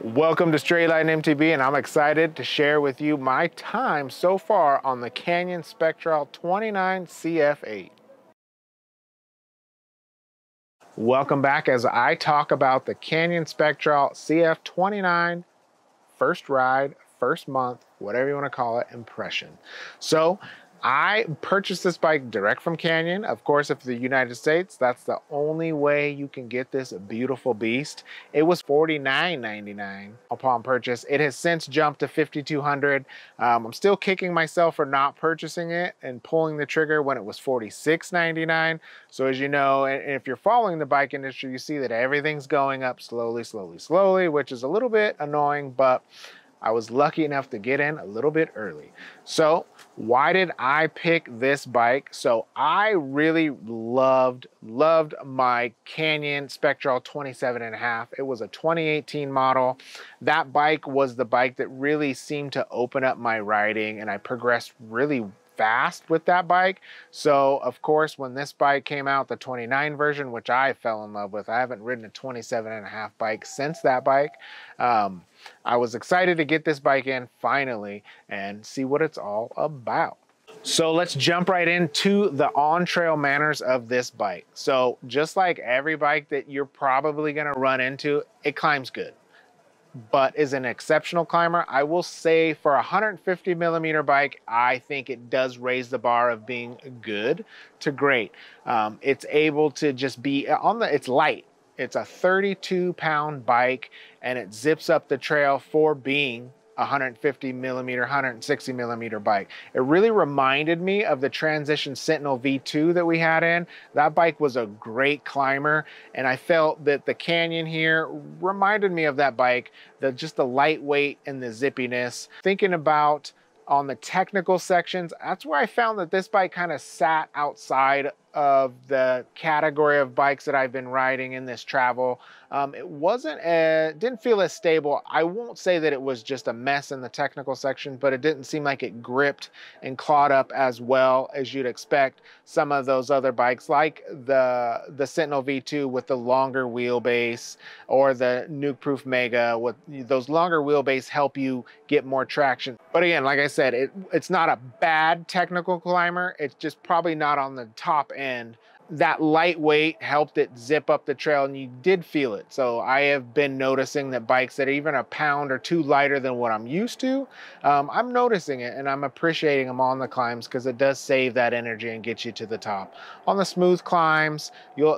Welcome to Straight Line MTB, and I'm excited to share with you my time so far on the Canyon Spectral 29 CF8. Welcome back as I talk about the Canyon Spectral CF29 first ride, first month, whatever you want to call it, impression. So I purchased this bike direct from Canyon. Of course, if the United States, that's the only way you can get this beautiful beast. It was $49.99 upon purchase. It has since jumped to $5,200. I'm still kicking myself for not purchasing it and pulling the trigger when it was $46.99. So as you know, and if you're following the bike industry, you see that everything's going up slowly, which is a little bit annoying, but I was lucky enough to get in a little bit early. So why did I pick this bike? So I really loved my Canyon Spectral 27.5. It was a 2018 model. That bike was the bike that really seemed to open up my riding, and I progressed really fast with that bike. So of course, when this bike came out, the 29 version, which I fell in love with, I haven't ridden a 27.5 bike since that bike. I was excited to get this bike in finally and see what it's all about. So let's jump right into the on-trail manners of this bike. So just like every bike that you're probably gonna run into, it climbs good, but is an exceptional climber. I will say for a 150 millimeter bike, I think it does raise the bar of being good to great. It's able to just be it's light. It's a 32-pound bike, and it zips up the trail for being a 150 millimeter, 160 millimeter bike. It really reminded me of the Transition Sentinel V2 that we had in. That bike was a great climber, and I felt that the Canyon here reminded me of that bike, just the lightweight and the zippiness. Thinking about on the technical sections, that's where I found that this bike kind of sat outside of the category of bikes that I've been riding in this travel. It didn't feel as stable. I won't say that it was just a mess in the technical section, but it didn't seem like it gripped and clawed up as well as you'd expect some of those other bikes, like the Sentinel V2 with the longer wheelbase, or the Nuke Proof Mega with those longer wheelbase help you get more traction. But again, like I said, it's not a bad technical climber. It's just probably not on the top end. That lightweight helped it zip up the trail, and you did feel it. So I have been noticing that bikes that are even a pound or two lighter than what I'm used to, I'm noticing it, and I'm appreciating them on the climbs because it does save that energy and get you to the top. On the smooth climbs,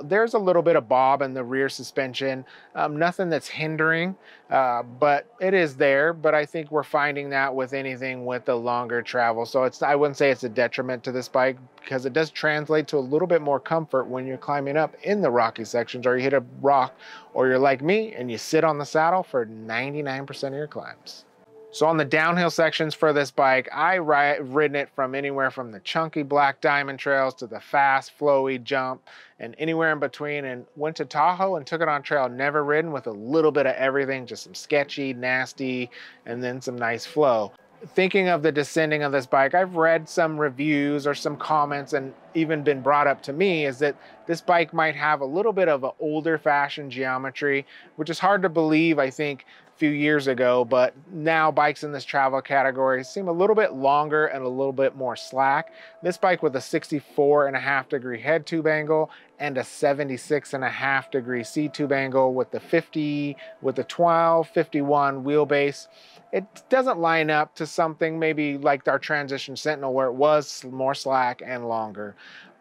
there's a little bit of bob in the rear suspension, nothing that's hindering, but it is there. But I think we're finding that with anything with the longer travel. So I wouldn't say it's a detriment to this bike, because it does translate to a little bit more comfort when you're climbing up in the rocky sections, or you hit a rock, or you're like me and you sit on the saddle for 99% of your climbs. So on the downhill sections for this bike, I've ridden it from anywhere from the chunky black diamond trails to the fast, flowy jump, and anywhere in between, and went to Tahoe and took it on trail, never ridden, with a little bit of everything, just some sketchy, nasty, and then some nice flow. Thinking of the descending of this bike, I've read some reviews or some comments, and even been brought up to me, is that this bike might have a little bit of an older fashioned geometry, which is hard to believe, I think, a few years ago, but now bikes in this travel category seem a little bit longer and a little bit more slack. This bike with a 64.5-degree head tube angle and a 76.5-degree seat tube angle with the 1251 wheelbase, it doesn't line up to something maybe like our Transition Sentinel, where it was more slack and longer.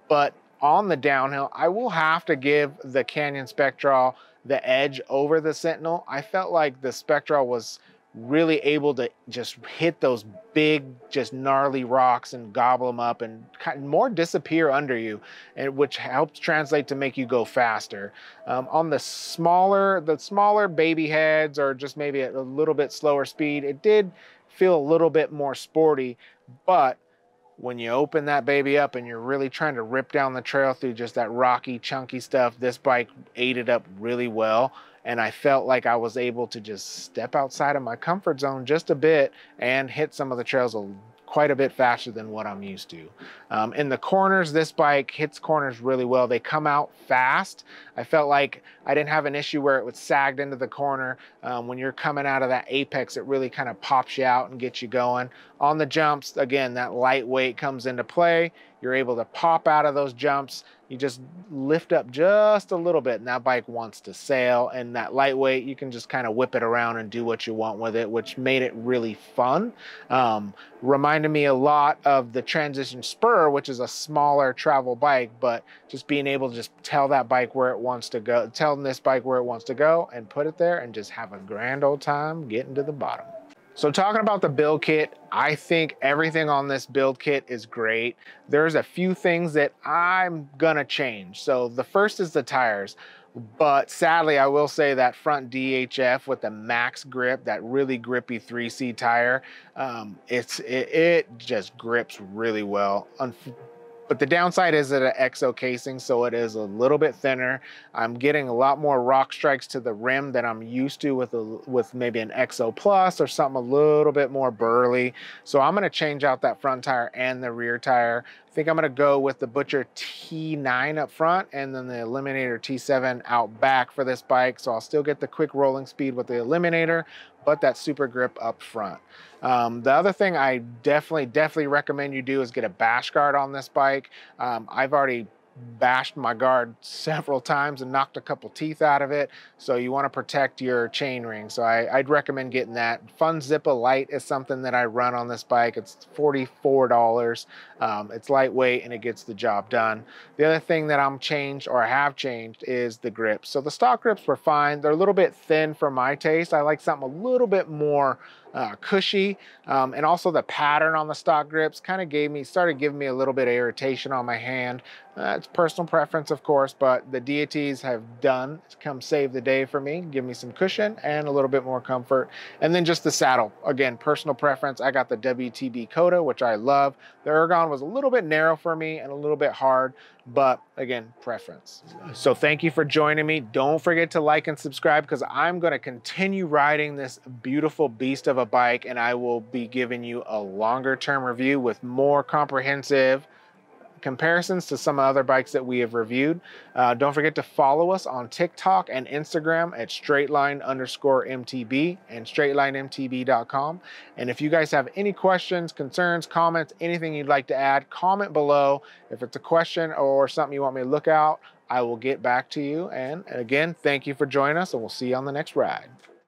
But on the downhill, I will have to give the Canyon Spectral the edge over the Sentinel. I felt like the Spectral was really able to just hit those big, just gnarly rocks and gobble them up and kind of more disappear under you, and which helps translate to make you go faster. On the smaller baby heads, or just maybe a little bit slower speed, it did feel a little bit more sporty. But when you open that baby up and you're really trying to rip down the trail through just that rocky, chunky stuff, this bike ate it up really well. And I felt like I was able to just step outside of my comfort zone just a bit and hit some of the trails quite a bit faster than what I'm used to. In the corners, this bike hits corners really well. They come out fast. I felt like I didn't have an issue where it was sagged into the corner. When you're coming out of that apex, it really kind of pops you out and gets you going. On the jumps, again, that lightweight comes into play. You're able to pop out of those jumps. You just lift up just a little bit, and that bike wants to sail. And that lightweight, you can just kind of whip it around and do what you want with it, which made it really fun. Reminded me a lot of the Transition Spur, which is a smaller travel bike, but just being able to just tell that bike where it wants to go, telling this bike where it wants to go, and put it there and just have a grand old time getting to the bottom. So talking about the build kit, I think everything on this build kit is great. There's a few things that I'm gonna change. So the first is the tires, but sadly I will say that front DHF with the max grip, that really grippy 3C tire, it just grips really well. But the downside is that an EXO casing, so it is a little bit thinner. I'm getting a lot more rock strikes to the rim than I'm used to with maybe an EXO Plus or something a little bit more burly. So I'm gonna change out that front tire and the rear tire. I think I'm gonna go with the Butcher T9 up front and then the Eliminator T7 out back for this bike. So I'll still get the quick rolling speed with the Eliminator, but that super grip up front. The other thing I definitely recommend you do is get a bash guard on this bike. I've already bashed my guard several times and knocked a couple teeth out of it. So you want to protect your chain ring. So I'd recommend getting that. Fun Zippa Light is something that I run on this bike. It's $44. It's lightweight and it gets the job done. The other thing that I'm changed or have changed is the grips. So the stock grips were fine. They're a little bit thin for my taste. I like something a little bit more cushy, and also the pattern on the stock grips kind of started giving me a little bit of irritation on my hand. It's personal preference, of course, but the DATs have come save the day for me, give me some cushion and a little bit more comfort. And then just the saddle, again, personal preference. I got the WTB Coda, which I love. The Ergon was a little bit narrow for me and a little bit hard, but again, preference. So thank you for joining me. Don't forget to like and subscribe because I'm going to continue riding this beautiful beast of a bike, and I will be giving you a longer term review with more comprehensive comparisons to some other bikes that we have reviewed. Don't forget to follow us on TikTok and Instagram at straightline_MTB and straightlinemtb.com. And if you guys have any questions, concerns, comments, anything you'd like to add, comment below. If it's a question or something you want me to look out, I will get back to you. And again, thank you for joining us, and we'll see you on the next ride.